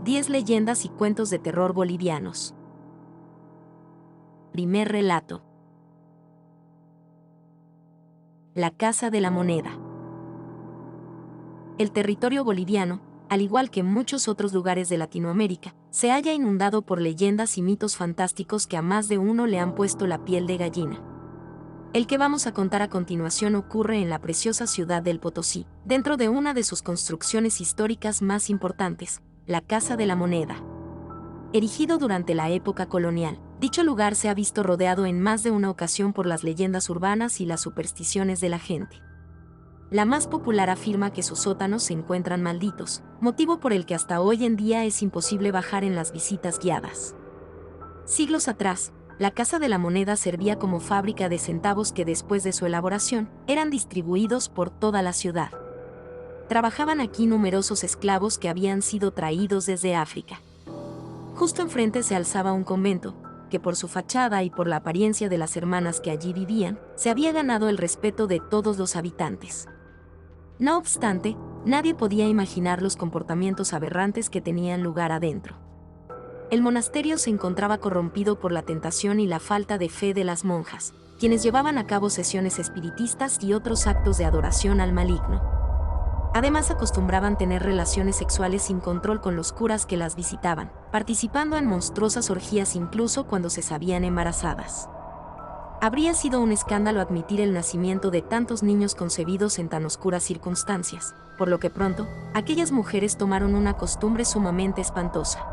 10 leyendas y cuentos de terror bolivianos. Primer relato. La Casa de la Moneda. El territorio boliviano, al igual que muchos otros lugares de Latinoamérica, se halla inundado por leyendas y mitos fantásticos que a más de uno le han puesto la piel de gallina. El que vamos a contar a continuación ocurre en la preciosa ciudad del Potosí, dentro de una de sus construcciones históricas más importantes, la Casa de la Moneda. Erigido durante la época colonial, dicho lugar se ha visto rodeado en más de una ocasión por las leyendas urbanas y las supersticiones de la gente. La más popular afirma que sus sótanos se encuentran malditos, motivo por el que hasta hoy en día es imposible bajar en las visitas guiadas. Siglos atrás, la Casa de la Moneda servía como fábrica de centavos que después de su elaboración, eran distribuidos por toda la ciudad. Trabajaban aquí numerosos esclavos que habían sido traídos desde África. Justo enfrente se alzaba un convento, que por su fachada y por la apariencia de las hermanas que allí vivían, se había ganado el respeto de todos los habitantes. No obstante, nadie podía imaginar los comportamientos aberrantes que tenían lugar adentro. El monasterio se encontraba corrompido por la tentación y la falta de fe de las monjas, quienes llevaban a cabo sesiones espiritistas y otros actos de adoración al maligno. Además acostumbraban tener relaciones sexuales sin control con los curas que las visitaban, participando en monstruosas orgías incluso cuando se sabían embarazadas. Habría sido un escándalo admitir el nacimiento de tantos niños concebidos en tan oscuras circunstancias, por lo que pronto, aquellas mujeres tomaron una costumbre sumamente espantosa.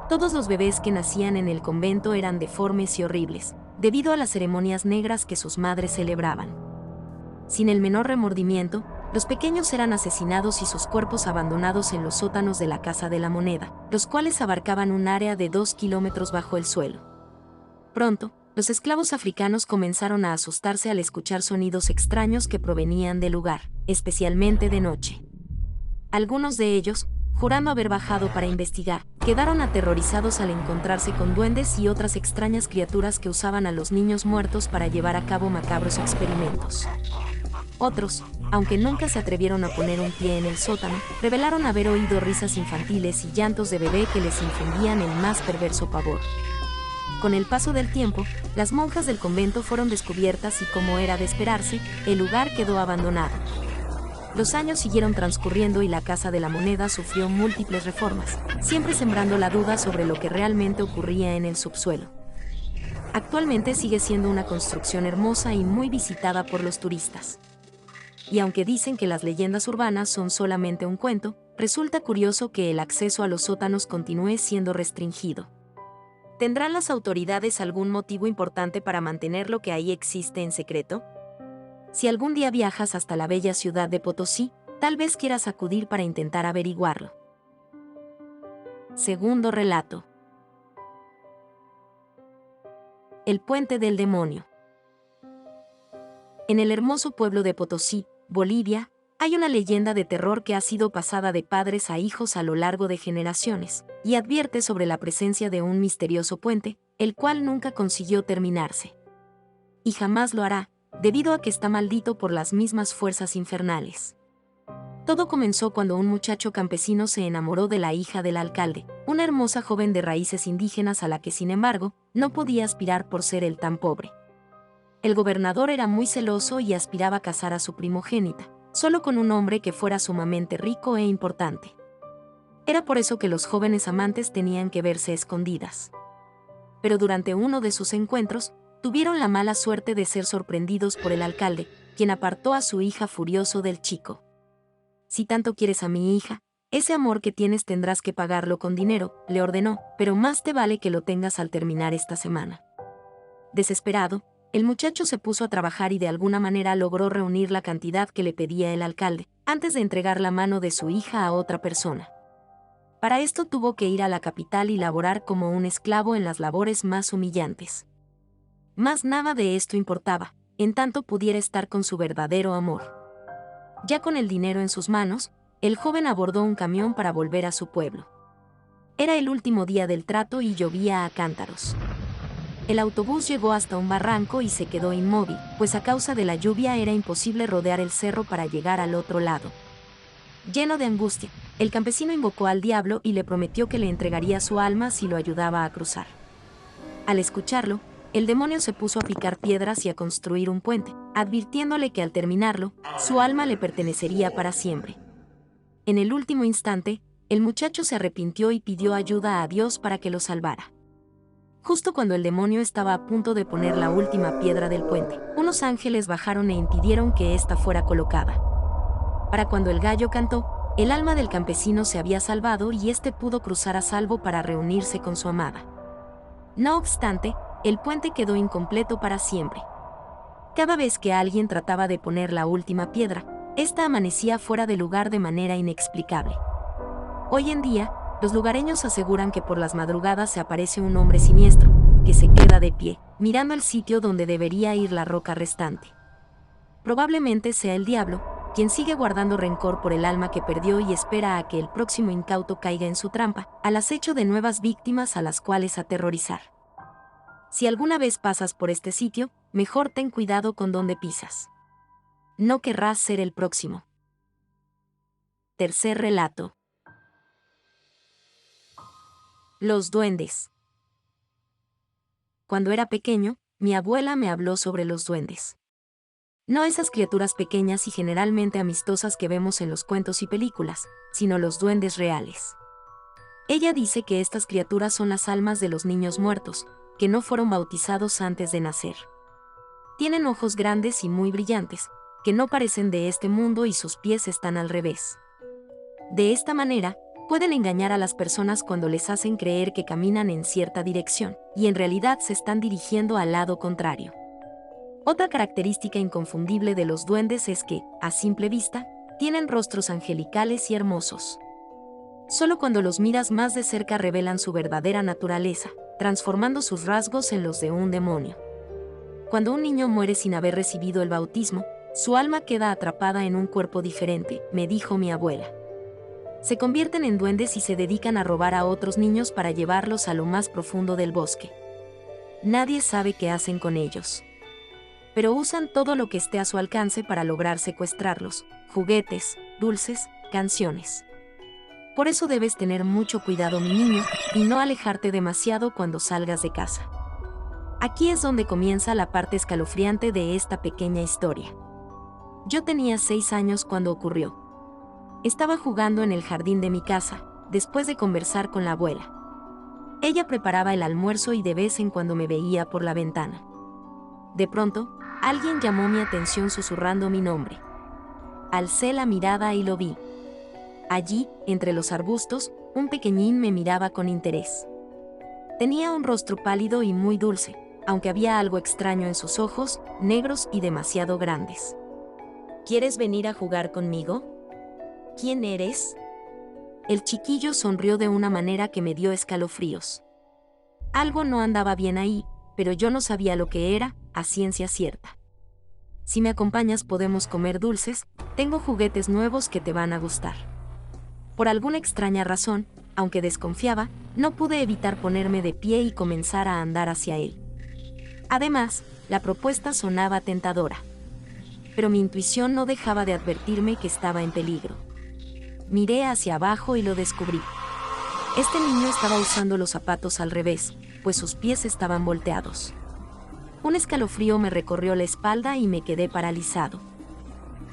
Todos los bebés que nacían en el convento eran deformes y horribles, debido a las ceremonias negras que sus madres celebraban. Sin el menor remordimiento, los pequeños eran asesinados y sus cuerpos abandonados en los sótanos de la Casa de la Moneda, los cuales abarcaban un área de 2 kilómetros bajo el suelo. Pronto, los esclavos africanos comenzaron a asustarse al escuchar sonidos extraños que provenían del lugar, especialmente de noche. Algunos de ellos, jurando haber bajado para investigar, quedaron aterrorizados al encontrarse con duendes y otras extrañas criaturas que usaban a los niños muertos para llevar a cabo macabros experimentos. Otros, aunque nunca se atrevieron a poner un pie en el sótano, revelaron haber oído risas infantiles y llantos de bebé que les infundían el más perverso pavor. Con el paso del tiempo, las monjas del convento fueron descubiertas y, como era de esperarse, el lugar quedó abandonado. Los años siguieron transcurriendo y la Casa de la Moneda sufrió múltiples reformas, siempre sembrando la duda sobre lo que realmente ocurría en el subsuelo. Actualmente sigue siendo una construcción hermosa y muy visitada por los turistas. Y aunque dicen que las leyendas urbanas son solamente un cuento, resulta curioso que el acceso a los sótanos continúe siendo restringido. ¿Tendrán las autoridades algún motivo importante para mantener lo que ahí existe en secreto? Si algún día viajas hasta la bella ciudad de Potosí, tal vez quieras acudir para intentar averiguarlo. Segundo relato. El Puente del Demonio. En el hermoso pueblo de Potosí, Bolivia, hay una leyenda de terror que ha sido pasada de padres a hijos a lo largo de generaciones, y advierte sobre la presencia de un misterioso puente, el cual nunca consiguió terminarse. Y jamás lo hará, debido a que está maldito por las mismas fuerzas infernales. Todo comenzó cuando un muchacho campesino se enamoró de la hija del alcalde, una hermosa joven de raíces indígenas a la que, sin embargo, no podía aspirar por ser él tan pobre. El gobernador era muy celoso y aspiraba a casar a su primogénita, solo con un hombre que fuera sumamente rico e importante. Era por eso que los jóvenes amantes tenían que verse escondidas. Pero durante uno de sus encuentros, tuvieron la mala suerte de ser sorprendidos por el alcalde, quien apartó a su hija furioso del chico. «Si tanto quieres a mi hija, ese amor que tienes tendrás que pagarlo con dinero», le ordenó, «pero más te vale que lo tengas al terminar esta semana». Desesperado, el muchacho se puso a trabajar y de alguna manera logró reunir la cantidad que le pedía el alcalde, antes de entregar la mano de su hija a otra persona. Para esto tuvo que ir a la capital y laborar como un esclavo en las labores más humillantes. Mas nada de esto importaba, en tanto pudiera estar con su verdadero amor. Ya con el dinero en sus manos, el joven abordó un camión para volver a su pueblo. Era el último día del trato y llovía a cántaros. El autobús llegó hasta un barranco y se quedó inmóvil, pues a causa de la lluvia era imposible rodear el cerro para llegar al otro lado. Lleno de angustia, El campesino invocó al diablo y le prometió que le entregaría su alma si lo ayudaba a cruzar. Al escucharlo, el demonio se puso a picar piedras y a construir un puente, advirtiéndole que al terminarlo, su alma le pertenecería para siempre. En el último instante, el muchacho se arrepintió y pidió ayuda a Dios para que lo salvara. Justo cuando el demonio estaba a punto de poner la última piedra del puente, unos ángeles bajaron e impidieron que ésta fuera colocada. Para cuando el gallo cantó, el alma del campesino se había salvado y éste pudo cruzar a salvo para reunirse con su amada. No obstante, el puente quedó incompleto para siempre. Cada vez que alguien trataba de poner la última piedra, ésta amanecía fuera de lugar de manera inexplicable. Hoy en día, los lugareños aseguran que por las madrugadas se aparece un hombre siniestro, que se queda de pie, mirando el sitio donde debería ir la roca restante. Probablemente sea el diablo, quien sigue guardando rencor por el alma que perdió y espera a que el próximo incauto caiga en su trampa, al acecho de nuevas víctimas a las cuales aterrorizar. Si alguna vez pasas por este sitio, mejor ten cuidado con dónde pisas. No querrás ser el próximo. Tercer relato. Los duendes. Cuando era pequeño, mi abuela me habló sobre los duendes. No esas criaturas pequeñas y generalmente amistosas que vemos en los cuentos y películas, sino los duendes reales. Ella dice que estas criaturas son las almas de los niños muertos, que no fueron bautizados antes de nacer. Tienen ojos grandes y muy brillantes, que no parecen de este mundo y sus pies están al revés. De esta manera, pueden engañar a las personas cuando les hacen creer que caminan en cierta dirección, y en realidad se están dirigiendo al lado contrario. Otra característica inconfundible de los duendes es que, a simple vista, tienen rostros angelicales y hermosos. Solo cuando los miras más de cerca revelan su verdadera naturaleza, transformando sus rasgos en los de un demonio. Cuando un niño muere sin haber recibido el bautismo, su alma queda atrapada en un cuerpo diferente, me dijo mi abuela. Se convierten en duendes y se dedican a robar a otros niños para llevarlos a lo más profundo del bosque. Nadie sabe qué hacen con ellos. Pero usan todo lo que esté a su alcance para lograr secuestrarlos: juguetes, dulces, canciones. Por eso debes tener mucho cuidado, mi niño, y no alejarte demasiado cuando salgas de casa. Aquí es donde comienza la parte escalofriante de esta pequeña historia. Yo tenía 6 años cuando ocurrió. Estaba jugando en el jardín de mi casa, después de conversar con la abuela. Ella preparaba el almuerzo y de vez en cuando me veía por la ventana. De pronto, alguien llamó mi atención susurrando mi nombre. Alcé la mirada y lo vi. Allí, entre los arbustos, un pequeñín me miraba con interés. Tenía un rostro pálido y muy dulce, aunque había algo extraño en sus ojos, negros y demasiado grandes. ¿Quieres venir a jugar conmigo? ¿Quién eres? El chiquillo sonrió de una manera que me dio escalofríos. Algo no andaba bien ahí, pero yo no sabía lo que era, a ciencia cierta. Si me acompañas podemos comer dulces, tengo juguetes nuevos que te van a gustar. Por alguna extraña razón, aunque desconfiaba, no pude evitar ponerme de pie y comenzar a andar hacia él. Además, la propuesta sonaba tentadora. Pero mi intuición no dejaba de advertirme que estaba en peligro. Miré hacia abajo y lo descubrí. Este niño estaba usando los zapatos al revés, pues sus pies estaban volteados. Un escalofrío me recorrió la espalda y me quedé paralizado.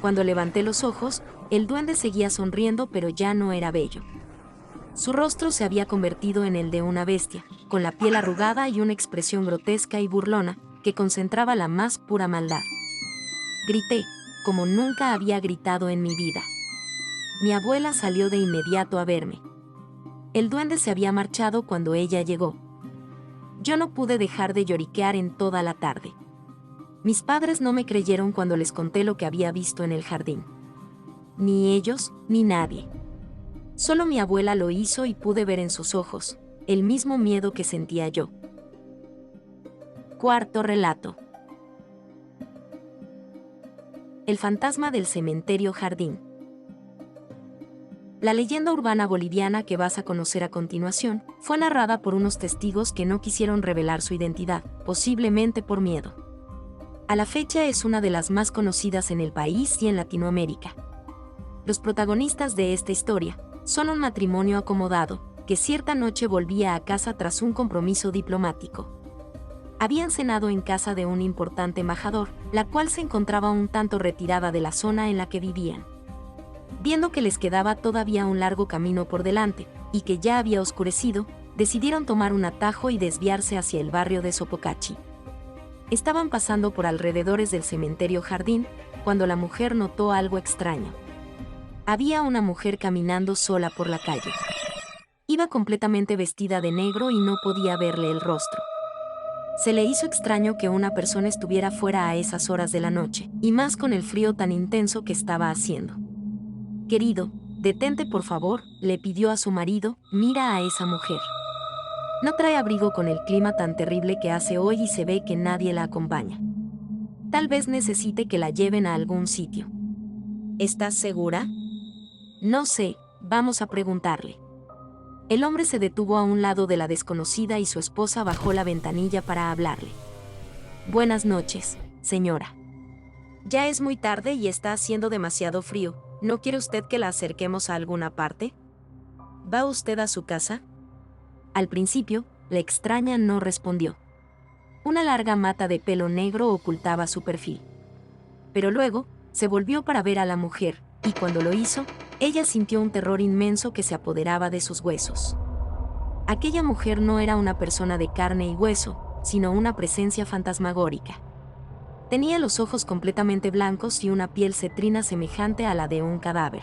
Cuando levanté los ojos, el duende seguía sonriendo, pero ya no era bello. Su rostro se había convertido en el de una bestia, con la piel arrugada y una expresión grotesca y burlona, que concentraba la más pura maldad. Grité, como nunca había gritado en mi vida. Mi abuela salió de inmediato a verme. El duende se había marchado cuando ella llegó. Yo no pude dejar de lloriquear en toda la tarde. Mis padres no me creyeron cuando les conté lo que había visto en el jardín. Ni ellos, ni nadie. Solo mi abuela lo hizo y pude ver en sus ojos el mismo miedo que sentía yo. Cuarto relato. El fantasma del cementerio jardín. La leyenda urbana boliviana que vas a conocer a continuación fue narrada por unos testigos que no quisieron revelar su identidad, posiblemente por miedo. A la fecha es una de las más conocidas en el país y en Latinoamérica. Los protagonistas de esta historia Son un matrimonio acomodado, que cierta noche volvía a casa tras un compromiso diplomático. Habían cenado en casa de un importante embajador, la cual se encontraba un tanto retirada de la zona en la que vivían. Viendo que les quedaba todavía un largo camino por delante, y que ya había oscurecido, decidieron tomar un atajo y desviarse hacia el barrio de Sopocachi. Estaban pasando por alrededores del cementerio Jardín, cuando la mujer notó algo extraño. Había una mujer caminando sola por la calle. Iba completamente vestida de negro y no podía verle el rostro. Se le hizo extraño que una persona estuviera fuera a esas horas de la noche, y más con el frío tan intenso que estaba haciendo. «Querido, detente por favor», le pidió a su marido, «mira a esa mujer. No trae abrigo con el clima tan terrible que hace hoy y se ve que nadie la acompaña. Tal vez necesite que la lleven a algún sitio». «¿Estás segura?» «No sé, vamos a preguntarle». El hombre se detuvo a un lado de la desconocida y su esposa bajó la ventanilla para hablarle. «Buenas noches, señora. Ya es muy tarde y está haciendo demasiado frío. ¿No quiere usted que la acerquemos a alguna parte? ¿Va usted a su casa?» Al principio, la extraña no respondió. Una larga mata de pelo negro ocultaba su perfil. Pero luego, se volvió para ver a la mujer, y cuando lo hizo, ella sintió un terror inmenso que se apoderaba de sus huesos. Aquella mujer no era una persona de carne y hueso, sino una presencia fantasmagórica. Tenía los ojos completamente blancos y una piel cetrina semejante a la de un cadáver.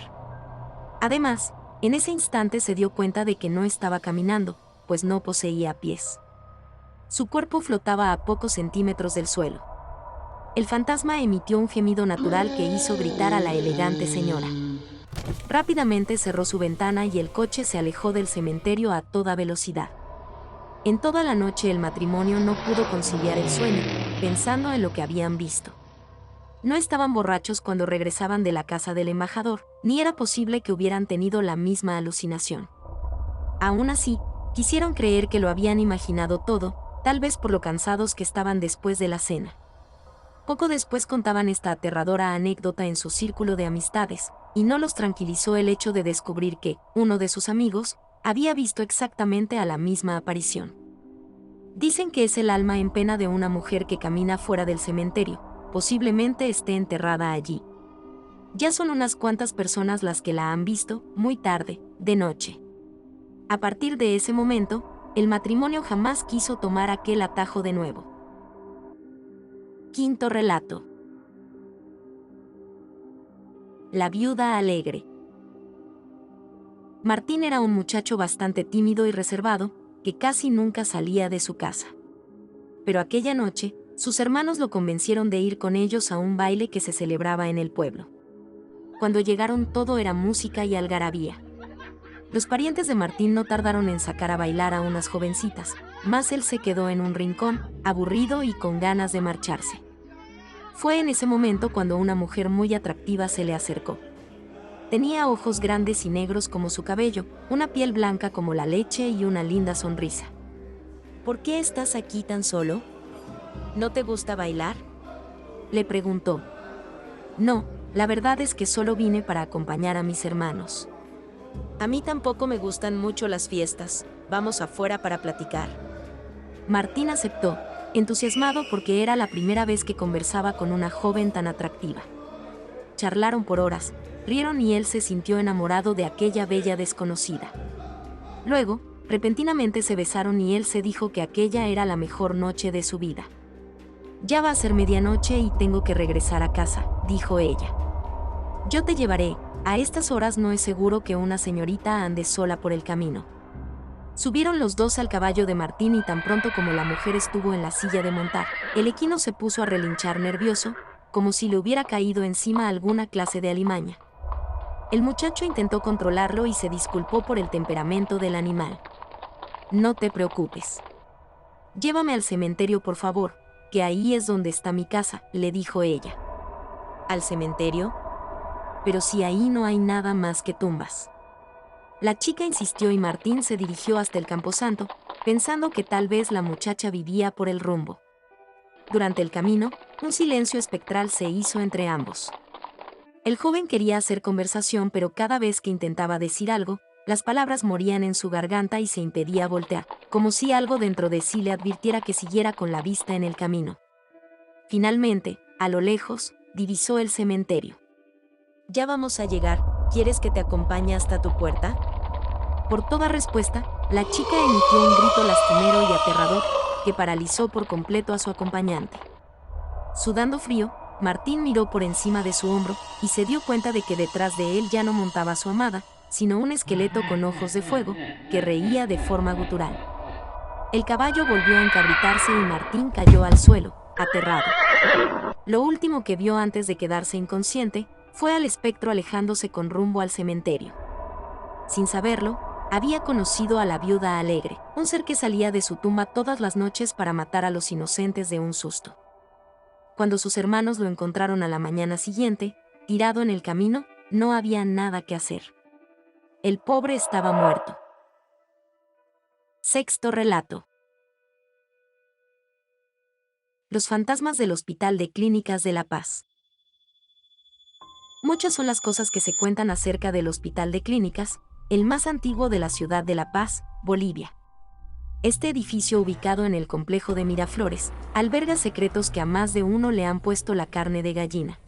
Además, en ese instante se dio cuenta de que no estaba caminando, pues no poseía pies. Su cuerpo flotaba a pocos centímetros del suelo. El fantasma emitió un gemido natural que hizo gritar a la elegante señora. Rápidamente cerró su ventana y el coche se alejó del cementerio a toda velocidad. En toda la noche el matrimonio no pudo conciliar el sueño, pensando en lo que habían visto. No estaban borrachos cuando regresaban de la casa del embajador, ni era posible que hubieran tenido la misma alucinación. Aún así, quisieron creer que lo habían imaginado todo, tal vez por lo cansados que estaban después de la cena. Poco después contaban esta aterradora anécdota en su círculo de amistades, y no los tranquilizó el hecho de descubrir que uno de sus amigos había visto exactamente a la misma aparición. Dicen que es el alma en pena de una mujer que camina fuera del cementerio, posiblemente esté enterrada allí. Ya son unas cuantas personas las que la han visto, muy tarde, de noche. A partir de ese momento, el matrimonio jamás quiso tomar aquel atajo de nuevo. Quinto relato. La viuda alegre. Martín era un muchacho bastante tímido y reservado, que casi nunca salía de su casa. Pero aquella noche, sus hermanos lo convencieron de ir con ellos a un baile que se celebraba en el pueblo. Cuando llegaron todo era música y algarabía. Los parientes de Martín no tardaron en sacar a bailar a unas jovencitas, mas él se quedó en un rincón, aburrido y con ganas de marcharse. Fue en ese momento cuando una mujer muy atractiva se le acercó. Tenía ojos grandes y negros como su cabello, una piel blanca como la leche y una linda sonrisa. «¿Por qué estás aquí tan solo? ¿No te gusta bailar?», le preguntó. «No, la verdad es que solo vine para acompañar a mis hermanos». «A mí tampoco me gustan mucho las fiestas, vamos afuera para platicar». Martín aceptó, entusiasmado porque era la primera vez que conversaba con una joven tan atractiva. Charlaron por horas, rieron y él se sintió enamorado de aquella bella desconocida. Luego, repentinamente se besaron y él se dijo que aquella era la mejor noche de su vida. «Ya va a ser medianoche y tengo que regresar a casa», dijo ella. «Yo te llevaré, a estas horas no es seguro que una señorita ande sola por el camino». Subieron los dos al caballo de Martín y tan pronto como la mujer estuvo en la silla de montar, el equino se puso a relinchar nervioso, como si le hubiera caído encima alguna clase de alimaña. El muchacho intentó controlarlo y se disculpó por el temperamento del animal. «No te preocupes. Llévame al cementerio por favor, que ahí es donde está mi casa», le dijo ella. «¿Al cementerio? Pero si ahí no hay nada más que tumbas». La chica insistió y Martín se dirigió hasta el camposanto, pensando que tal vez la muchacha vivía por el rumbo. Durante el camino, un silencio espectral se hizo entre ambos. El joven quería hacer conversación, pero cada vez que intentaba decir algo, Las palabras morían en su garganta y se impedía voltear, como si algo dentro de sí le advirtiera que siguiera con la vista en el camino. Finalmente, a lo lejos, divisó el cementerio. «Ya vamos a llegar, ¿quieres que te acompañe hasta tu puerta?». Por toda respuesta, la chica emitió un grito lastimero y aterrador, que paralizó por completo a su acompañante. Sudando frío, Martín miró por encima de su hombro y se dio cuenta de que detrás de él ya no montaba a su amada, sino un esqueleto con ojos de fuego, que reía de forma gutural. El caballo volvió a encabritarse y Martín cayó al suelo, aterrado. Lo último que vio antes de quedarse inconsciente fue al espectro alejándose con rumbo al cementerio. Sin saberlo, había conocido a la viuda alegre, un ser que salía de su tumba todas las noches para matar a los inocentes de un susto. Cuando sus hermanos lo encontraron a la mañana siguiente, tirado en el camino, no había nada que hacer. El pobre estaba muerto. Sexto relato. Los fantasmas del Hospital de Clínicas de La Paz. Muchas son las cosas que se cuentan acerca del Hospital de Clínicas, el más antiguo de la ciudad de La Paz, Bolivia. Este edificio, ubicado en el complejo de Miraflores, alberga secretos que a más de uno le han puesto la carne de gallina.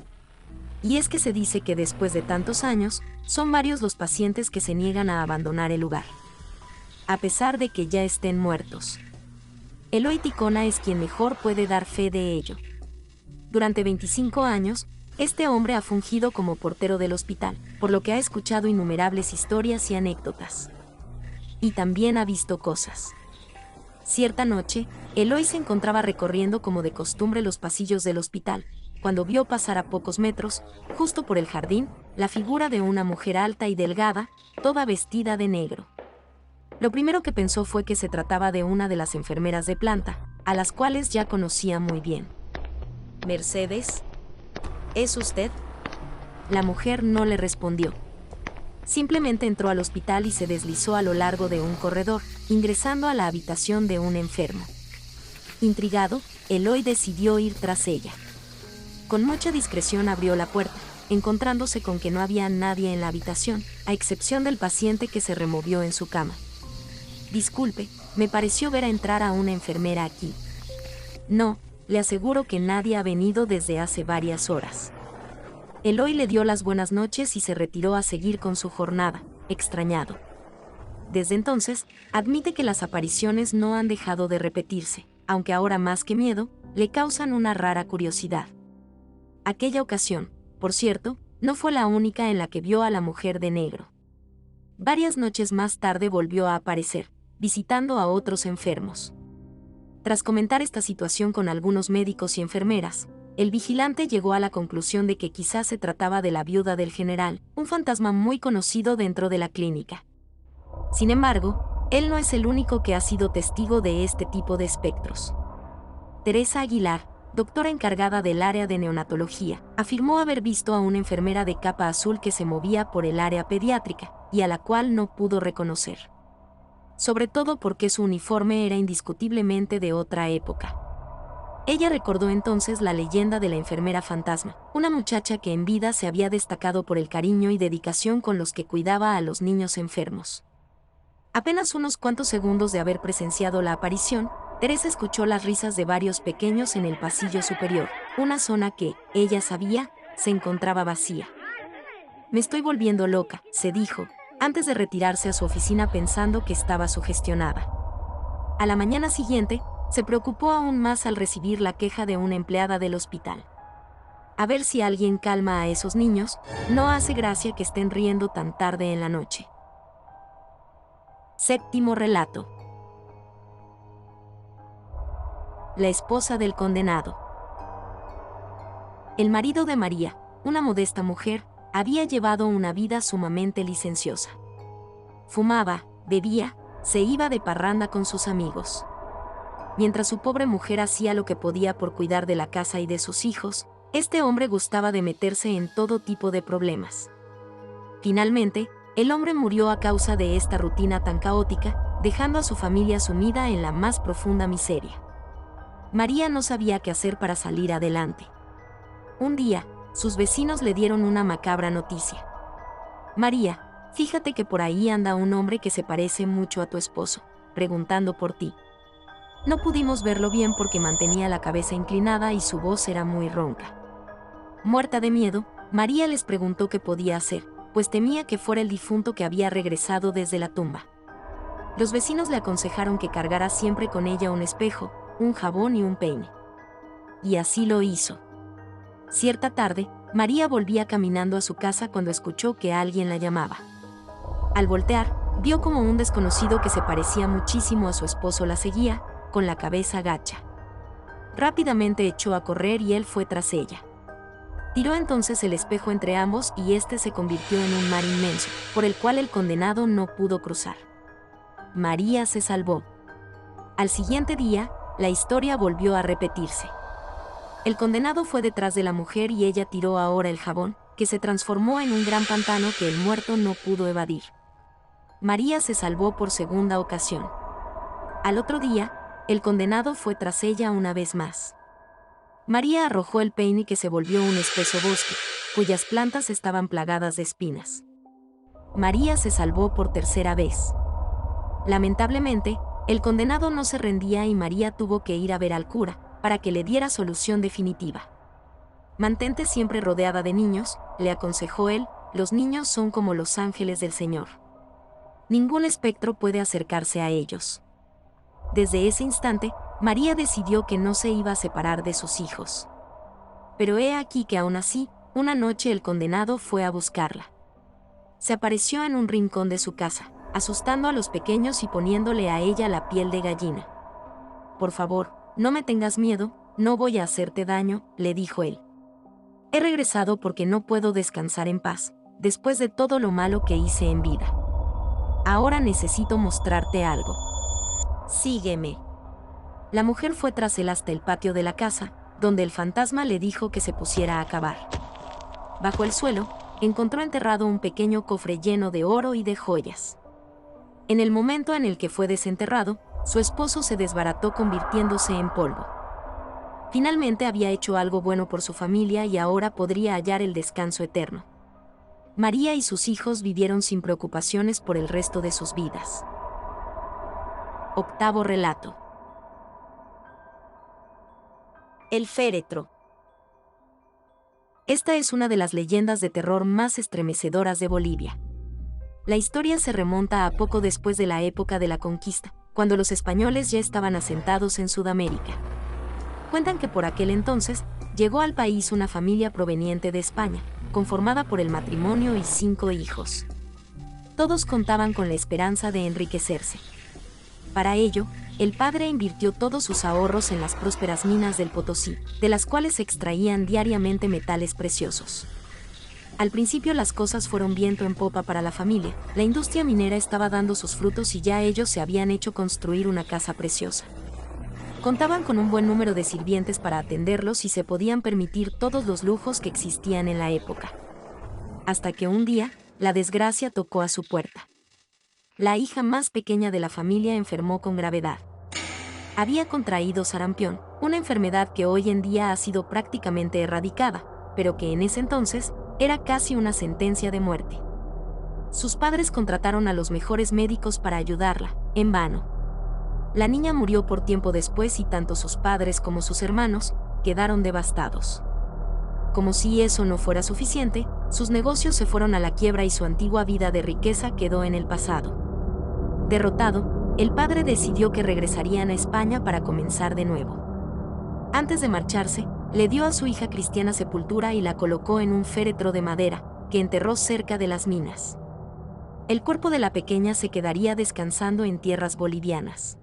Y es que se dice que después de tantos años, son varios los pacientes que se niegan a abandonar el lugar, a pesar de que ya estén muertos. Eloy Ticona es quien mejor puede dar fe de ello. Durante 25 años, este hombre ha fungido como portero del hospital, por lo que ha escuchado innumerables historias y anécdotas. Y también ha visto cosas. Cierta noche, Eloy se encontraba recorriendo como de costumbre los pasillos del hospital, cuando vio pasar a pocos metros, justo por el jardín, la figura de una mujer alta y delgada, toda vestida de negro. Lo primero que pensó fue que se trataba de una de las enfermeras de planta, a las cuales ya conocía muy bien. «Mercedes, ¿es usted?». La mujer no le respondió. Simplemente entró al hospital y se deslizó a lo largo de un corredor, ingresando a la habitación de un enfermo. Intrigado, Eloy decidió ir tras ella. Con mucha discreción abrió la puerta, encontrándose con que no había nadie en la habitación, a excepción del paciente que se removió en su cama. «Disculpe, me pareció ver a entrar a una enfermera aquí». «No, le aseguro que nadie ha venido desde hace varias horas». Eloy le dio las buenas noches y se retiró a seguir con su jornada, extrañado. Desde entonces, admite que las apariciones no han dejado de repetirse, aunque ahora más que miedo, le causan una rara curiosidad. Aquella ocasión, por cierto, no fue la única en la que vio a la mujer de negro. Varias noches más tarde volvió a aparecer, visitando a otros enfermos. Tras comentar esta situación con algunos médicos y enfermeras, el vigilante llegó a la conclusión de que quizás se trataba de la viuda del general, un fantasma muy conocido dentro de la clínica. Sin embargo, él no es el único que ha sido testigo de este tipo de espectros. Teresa Aguilar, doctora encargada del área de neonatología, afirmó haber visto a una enfermera de capa azul que se movía por el área pediátrica, y a la cual no pudo reconocer. Sobre todo porque su uniforme era indiscutiblemente de otra época. Ella recordó entonces la leyenda de la enfermera fantasma, una muchacha que en vida se había destacado por el cariño y dedicación con los que cuidaba a los niños enfermos. Apenas unos cuantos segundos de haber presenciado la aparición, Teresa escuchó las risas de varios pequeños en el pasillo superior, una zona que, ella sabía, se encontraba vacía. «Me estoy volviendo loca», se dijo, antes de retirarse a su oficina pensando que estaba sugestionada. A la mañana siguiente, se preocupó aún más al recibir la queja de una empleada del hospital. A ver si alguien calma a esos niños, no hace gracia que estén riendo tan tarde en la noche. Séptimo relato. La esposa del condenado. El marido de María, una modesta mujer, había llevado una vida sumamente licenciosa. Fumaba, bebía, se iba de parranda con sus amigos. Mientras su pobre mujer hacía lo que podía por cuidar de la casa y de sus hijos, este hombre gustaba de meterse en todo tipo de problemas. Finalmente, el hombre murió a causa de esta rutina tan caótica, dejando a su familia sumida en la más profunda miseria. María no sabía qué hacer para salir adelante. Un día, sus vecinos le dieron una macabra noticia. María, Fíjate que por ahí anda un hombre que se parece mucho a tu esposo, preguntando por ti. No pudimos verlo bien porque mantenía la cabeza inclinada y su voz era muy ronca. Muerta de miedo, María les preguntó qué podía hacer, pues temía que fuera el difunto que había regresado desde la tumba. Los vecinos le aconsejaron que cargara siempre con ella un espejo, un jabón y un peine. Y así lo hizo. Cierta tarde, María volvía caminando a su casa cuando escuchó que alguien la llamaba. Al voltear, vio como un desconocido que se parecía muchísimo a su esposo la seguía, con la cabeza gacha. Rápidamente echó a correr y él fue tras ella. Tiró entonces el espejo entre ambos y este se convirtió en un mar inmenso, por el cual el condenado no pudo cruzar. María se salvó. Al siguiente día, la historia volvió a repetirse. El condenado fue detrás de la mujer y ella tiró ahora el jabón, que se transformó en un gran pantano que el muerto no pudo evadir. María se salvó por segunda ocasión. Al otro día, el condenado fue tras ella una vez más. María arrojó el peine que se volvió un espeso bosque, cuyas plantas estaban plagadas de espinas. María se salvó por tercera vez. Lamentablemente, el condenado no se rendía y María tuvo que ir a ver al cura, para que le diera solución definitiva. Mantente siempre rodeada de niños, le aconsejó él, los niños son como los ángeles del Señor. Ningún espectro puede acercarse a ellos. Desde ese instante, María decidió que no se iba a separar de sus hijos. Pero he aquí que aún así, una noche el condenado fue a buscarla. Se apareció en un rincón de su casa, asustando a los pequeños y poniéndole a ella la piel de gallina. Por favor, no me tengas miedo, no voy a hacerte daño, le dijo él. He regresado porque no puedo descansar en paz, después de todo lo malo que hice en vida. Ahora necesito mostrarte algo. Sígueme. La mujer fue tras él hasta el patio de la casa, donde el fantasma le dijo que se pusiera a cavar. Bajo el suelo, encontró enterrado un pequeño cofre lleno de oro y de joyas. En el momento en el que fue desenterrado, su esposo se desbarató convirtiéndose en polvo. Finalmente había hecho algo bueno por su familia y ahora podría hallar el descanso eterno. María y sus hijos vivieron sin preocupaciones por el resto de sus vidas. Octavo relato. El féretro. Esta es una de las leyendas de terror más estremecedoras de Bolivia. La historia se remonta a poco después de la época de la conquista, cuando los españoles ya estaban asentados en Sudamérica. Cuentan que por aquel entonces, llegó al país una familia proveniente de España, conformada por el matrimonio y 5 hijos. Todos contaban con la esperanza de enriquecerse. Para ello, el padre invirtió todos sus ahorros en las prósperas minas del Potosí, de las cuales se extraían diariamente metales preciosos. Al principio las cosas fueron viento en popa para la familia, la industria minera estaba dando sus frutos y ya ellos se habían hecho construir una casa preciosa. Contaban con un buen número de sirvientes para atenderlos y se podían permitir todos los lujos que existían en la época. Hasta que un día, la desgracia tocó a su puerta. La hija más pequeña de la familia enfermó con gravedad. Había contraído sarampión, una enfermedad que hoy en día ha sido prácticamente erradicada, pero que en ese entonces era casi una sentencia de muerte. Sus padres contrataron a los mejores médicos para ayudarla, en vano. La niña murió por tiempo después y tanto sus padres como sus hermanos quedaron devastados. Como si eso no fuera suficiente, sus negocios se fueron a la quiebra y su antigua vida de riqueza quedó en el pasado. Derrotado, el padre decidió que regresarían a España para comenzar de nuevo. Antes de marcharse, le dio a su hija cristiana sepultura y la colocó en un féretro de madera, que enterró cerca de las minas. El cuerpo de la pequeña se quedaría descansando en tierras bolivianas.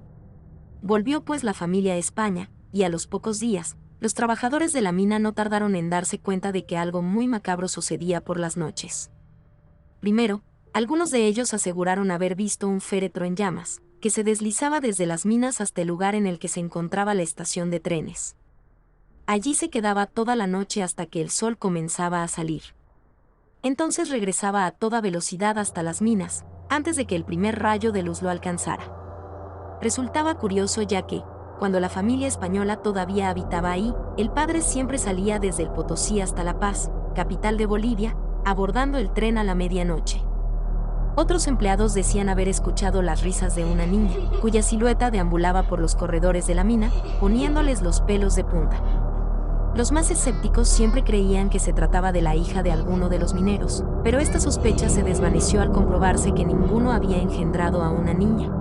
Volvió pues la familia a España, y a los pocos días, los trabajadores de la mina no tardaron en darse cuenta de que algo muy macabro sucedía por las noches. Primero, algunos de ellos aseguraron haber visto un féretro en llamas, que se deslizaba desde las minas hasta el lugar en el que se encontraba la estación de trenes. Allí se quedaba toda la noche hasta que el sol comenzaba a salir. Entonces regresaba a toda velocidad hasta las minas, antes de que el primer rayo de luz lo alcanzara. Resultaba curioso ya que, cuando la familia española todavía habitaba ahí, el padre siempre salía desde el Potosí hasta La Paz, capital de Bolivia, abordando el tren a la medianoche. Otros empleados decían haber escuchado las risas de una niña, cuya silueta deambulaba por los corredores de la mina, poniéndoles los pelos de punta. Los más escépticos siempre creían que se trataba de la hija de alguno de los mineros, pero esta sospecha se desvaneció al comprobarse que ninguno había engendrado a una niña.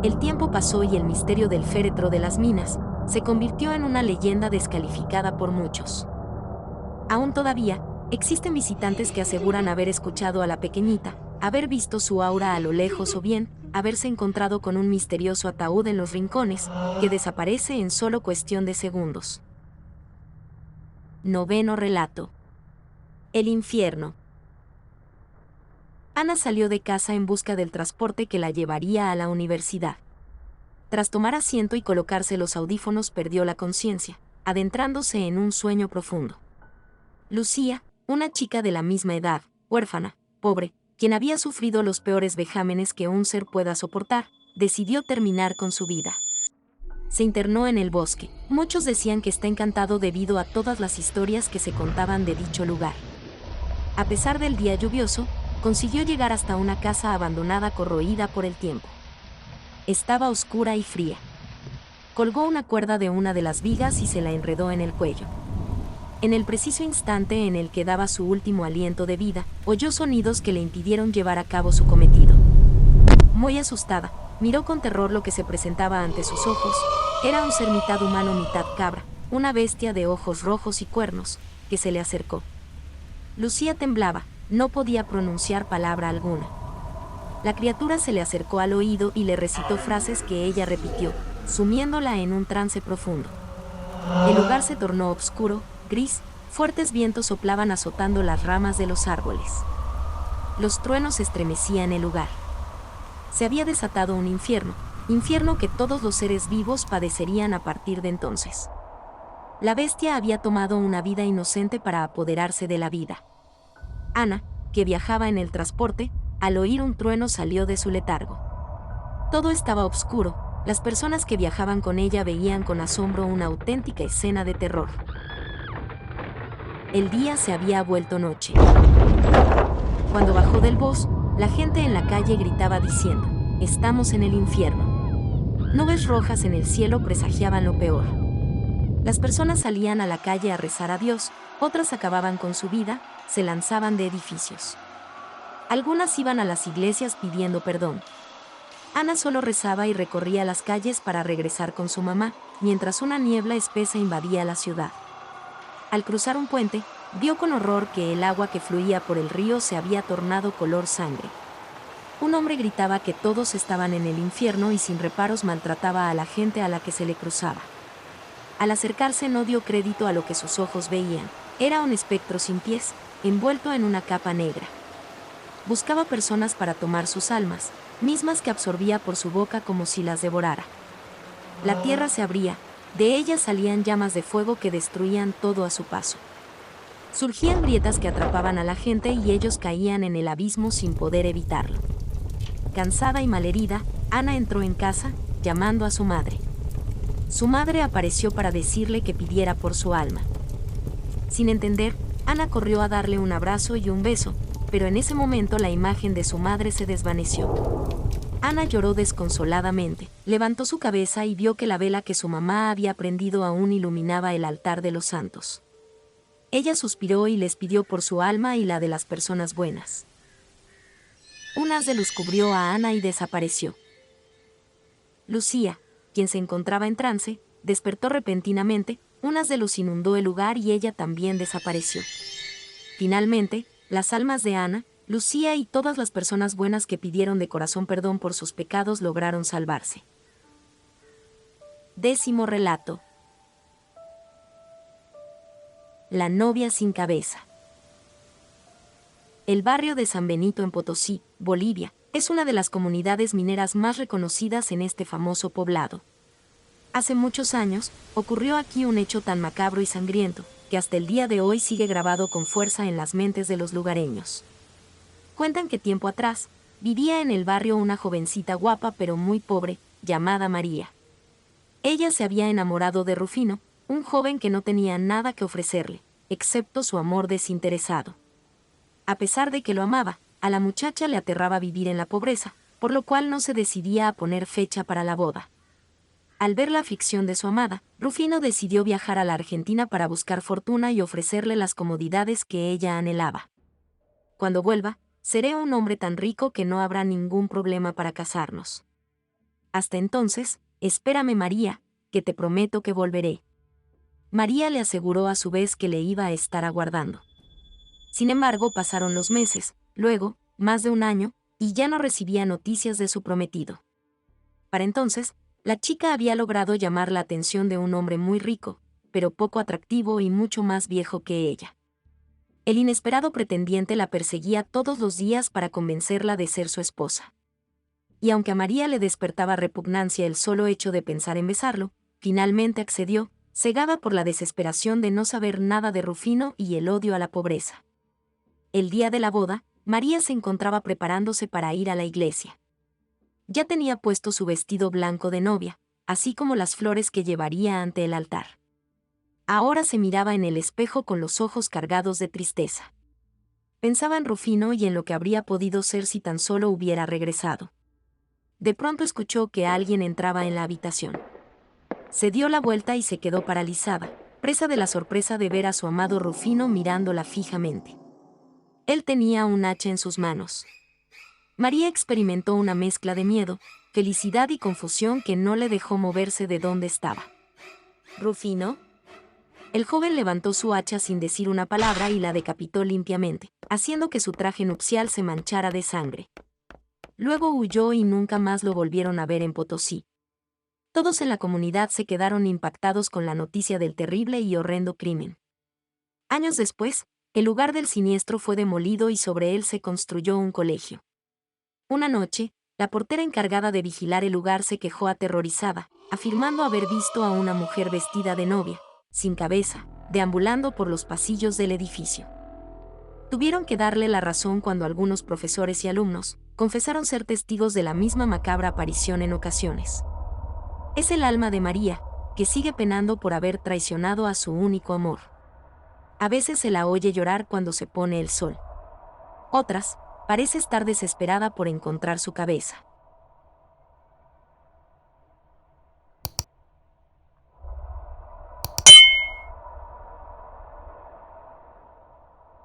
El tiempo pasó y el misterio del féretro de las minas se convirtió en una leyenda descalificada por muchos. Aún todavía, existen visitantes que aseguran haber escuchado a la pequeñita, haber visto su aura a lo lejos o bien, haberse encontrado con un misterioso ataúd en los rincones, que desaparece en solo cuestión de segundos. Noveno relato. El infierno. Ana salió de casa en busca del transporte que la llevaría a la universidad. Tras tomar asiento y colocarse los audífonos, perdió la conciencia, adentrándose en un sueño profundo. Lucía, una chica de la misma edad, huérfana, pobre, quien había sufrido los peores vejámenes que un ser pueda soportar, decidió terminar con su vida. Se internó en el bosque. Muchos decían que está encantado debido a todas las historias que se contaban de dicho lugar. A pesar del día lluvioso, consiguió llegar hasta una casa abandonada corroída por el tiempo. Estaba oscura y fría. Colgó una cuerda de una de las vigas y se la enredó en el cuello. En el preciso instante en el que daba su último aliento de vida, oyó sonidos que le impidieron llevar a cabo su cometido. Muy asustada, miró con terror lo que se presentaba ante sus ojos. Era un ser mitad humano, mitad cabra, una bestia de ojos rojos y cuernos, que se le acercó. Lucía temblaba, no podía pronunciar palabra alguna. La criatura se le acercó al oído y le recitó frases que ella repitió, sumiéndola en un trance profundo. El lugar se tornó oscuro, gris, fuertes vientos soplaban azotando las ramas de los árboles. Los truenos estremecían el lugar. Se había desatado un infierno que todos los seres vivos padecerían a partir de entonces. La bestia había tomado una vida inocente para apoderarse de la vida. Ana, que viajaba en el transporte, al oír un trueno salió de su letargo. Todo estaba oscuro, las personas que viajaban con ella veían con asombro una auténtica escena de terror. El día se había vuelto noche. Cuando bajó del bus, la gente en la calle gritaba diciendo: «Estamos en el infierno». Nubes rojas en el cielo presagiaban lo peor. Las personas salían a la calle a rezar a Dios, otras acababan con su vida, se lanzaban de edificios. Algunas iban a las iglesias pidiendo perdón. Ana solo rezaba y recorría las calles para regresar con su mamá, mientras una niebla espesa invadía la ciudad. Al cruzar un puente, vio con horror que el agua que fluía por el río se había tornado color sangre. Un hombre gritaba que todos estaban en el infierno y sin reparos maltrataba a la gente a la que se le cruzaba. Al acercarse no dio crédito a lo que sus ojos veían. Era un espectro sin pies, envuelto en una capa negra. Buscaba personas para tomar sus almas, mismas que absorbía por su boca como si las devorara. La tierra se abría, de ella salían llamas de fuego que destruían todo a su paso. Surgían grietas que atrapaban a la gente y ellos caían en el abismo sin poder evitarlo. Cansada y malherida, Ana entró en casa, llamando a su madre. Su madre apareció para decirle que pidiera por su alma. Sin entender, Ana corrió a darle un abrazo y un beso, pero en ese momento la imagen de su madre se desvaneció. Ana lloró desconsoladamente, levantó su cabeza y vio que la vela que su mamá había prendido aún iluminaba el altar de los santos. Ella suspiró y les pidió por su alma y la de las personas buenas. Un haz de luz cubrió a Ana y desapareció. Lucía, quien se encontraba en trance, despertó repentinamente, un haz de luz inundó el lugar y ella también desapareció. Finalmente, las almas de Ana, Lucía y todas las personas buenas que pidieron de corazón perdón por sus pecados lograron salvarse. 10º relato. La novia sin cabeza. El barrio de San Benito en Potosí, Bolivia, es una de las comunidades mineras más reconocidas en este famoso poblado. Hace muchos años, ocurrió aquí un hecho tan macabro y sangriento, que hasta el día de hoy sigue grabado con fuerza en las mentes de los lugareños. Cuentan que tiempo atrás, vivía en el barrio una jovencita guapa pero muy pobre, llamada María. Ella se había enamorado de Rufino, un joven que no tenía nada que ofrecerle, excepto su amor desinteresado. A pesar de que lo amaba, A la muchacha le aterraba vivir en la pobreza, por lo cual no se decidía a poner fecha para la boda. Al ver la aflicción de su amada, Rufino decidió viajar a la Argentina para buscar fortuna y ofrecerle las comodidades que ella anhelaba. Cuando vuelva, seré un hombre tan rico que no habrá ningún problema para casarnos. Hasta entonces, espérame, María, que te prometo que volveré. María le aseguró a su vez que le iba a estar aguardando. Sin embargo, pasaron los meses, luego, más de un año, y ya no recibía noticias de su prometido. Para entonces, la chica había logrado llamar la atención de un hombre muy rico, pero poco atractivo y mucho más viejo que ella. El inesperado pretendiente la perseguía todos los días para convencerla de ser su esposa. Y aunque a María le despertaba repugnancia el solo hecho de pensar en besarlo, finalmente accedió, cegada por la desesperación de no saber nada de Rufino y el odio a la pobreza. El día de la boda, María se encontraba preparándose para ir a la iglesia. Ya tenía puesto su vestido blanco de novia, así como las flores que llevaría ante el altar. Ahora se miraba en el espejo con los ojos cargados de tristeza. Pensaba en Rufino y en lo que habría podido ser si tan solo hubiera regresado. De pronto escuchó que alguien entraba en la habitación. Se dio la vuelta y se quedó paralizada, presa de la sorpresa de ver a su amado Rufino mirándola fijamente. Él tenía un hacha en sus manos. María experimentó una mezcla de miedo, felicidad y confusión que no le dejó moverse de donde estaba. ¿Rufino? El joven levantó su hacha sin decir una palabra y la decapitó limpiamente, haciendo que su traje nupcial se manchara de sangre. Luego huyó y nunca más lo volvieron a ver en Potosí. Todos en la comunidad se quedaron impactados con la noticia del terrible y horrendo crimen. Años después, el lugar del siniestro fue demolido y sobre él se construyó un colegio. Una noche, la portera encargada de vigilar el lugar se quejó aterrorizada, afirmando haber visto a una mujer vestida de novia, sin cabeza, deambulando por los pasillos del edificio. Tuvieron que darle la razón cuando algunos profesores y alumnos confesaron ser testigos de la misma macabra aparición en ocasiones. Es el alma de María, que sigue penando por haber traicionado a su único amor. A veces se la oye llorar cuando se pone el sol. Otras, parece estar desesperada por encontrar su cabeza.